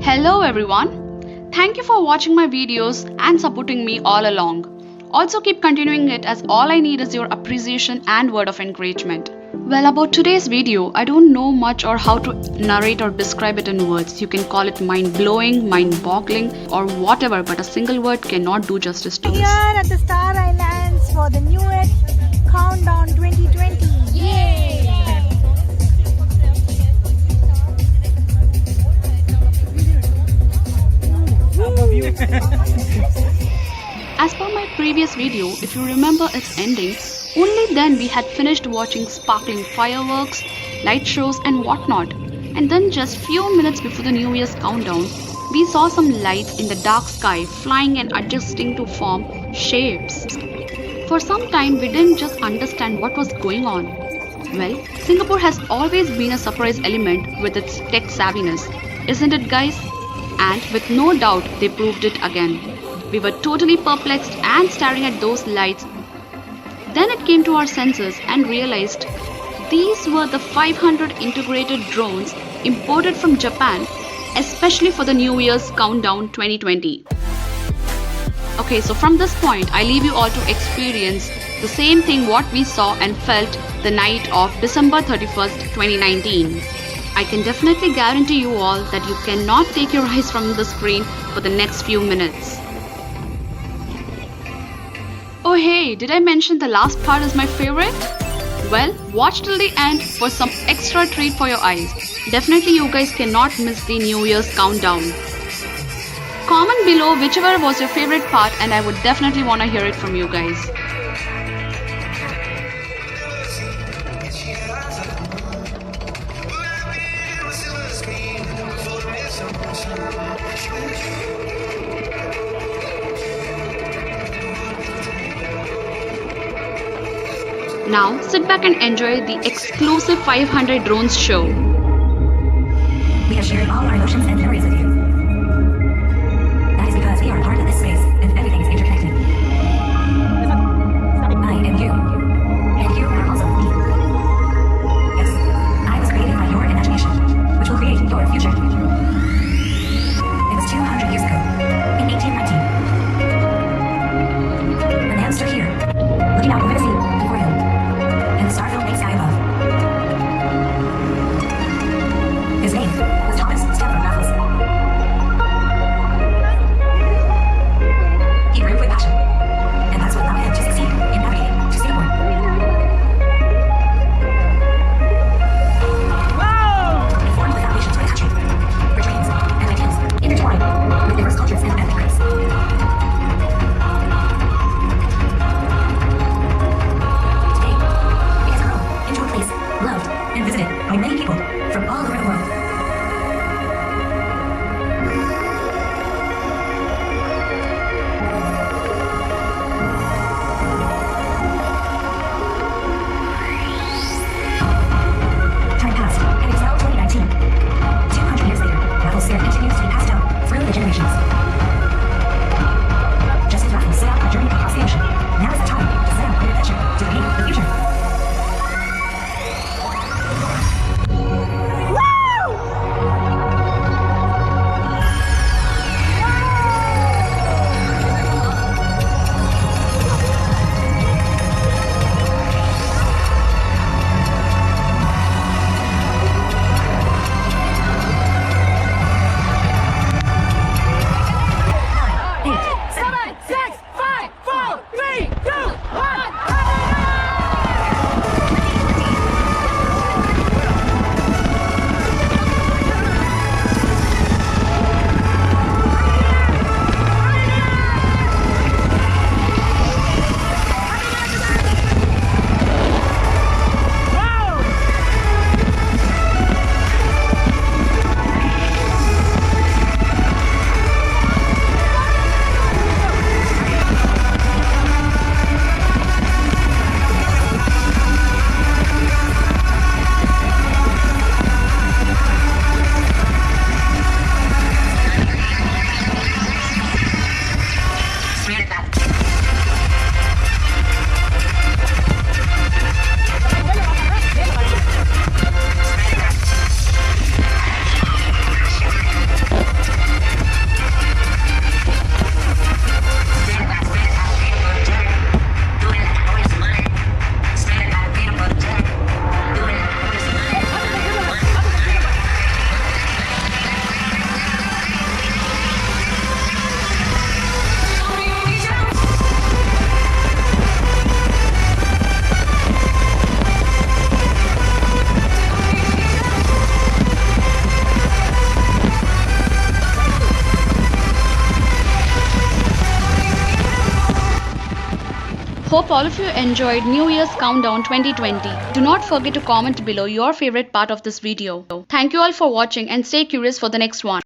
Hello everyone. Thank you for watching my videos and supporting me all along. Also keep continuing it as all I need is your appreciation and word of encouragement. Well, about today's video, I don't know much or how to narrate or describe it in words. You can call it mind-blowing, mind-boggling or whatever, but a single word cannot do justice to Here this. at the Star Islands for the New Year Countdown 2020. Yay! As per my previous video, if you remember its ending, only then we had finished watching sparkling fireworks, light shows and whatnot. And then just few minutes before the New Year's countdown, we saw some lights in the dark sky flying and adjusting to form shapes. For some time we didn't just understand what was going on. Well, Singapore has always been a surprise element with its tech savviness, isn't it guys? And with no doubt they proved it again. We were totally perplexed and staring at those lights. Then it came to our senses and realized these were the 500 integrated drones imported from Japan, especially for the New Year's Countdown 2020. Okay, so from this point, I leave you all to experience the same thing what we saw and felt the night of December 31st, 2019. I can definitely guarantee you all that you cannot take your eyes from the screen for the next few minutes. Oh hey, did I mention the last part is my favorite? Well, watch till the end for some extra treat for your eyes. Definitely you guys cannot miss the New Year's countdown. Comment below whichever was your favorite part and I would definitely want to hear it from you guys. Now sit back and enjoy the exclusive 500 drones show. We have shared all our emotions and memories with you. That is because we are part of this space and everything is interconnected. I am you. And you are also me. Yes, I was created by your imagination, which will create your future. It was 200 years ago, in 1819. A man stood here, looking out over the sea before him, and the star-filled night sky above. His name was Thomas Stamford Raffles. Hope all of you enjoyed New Year's Countdown 2020. Do not forget to comment below your favorite part of this video. Thank you all for watching and stay curious for the next one.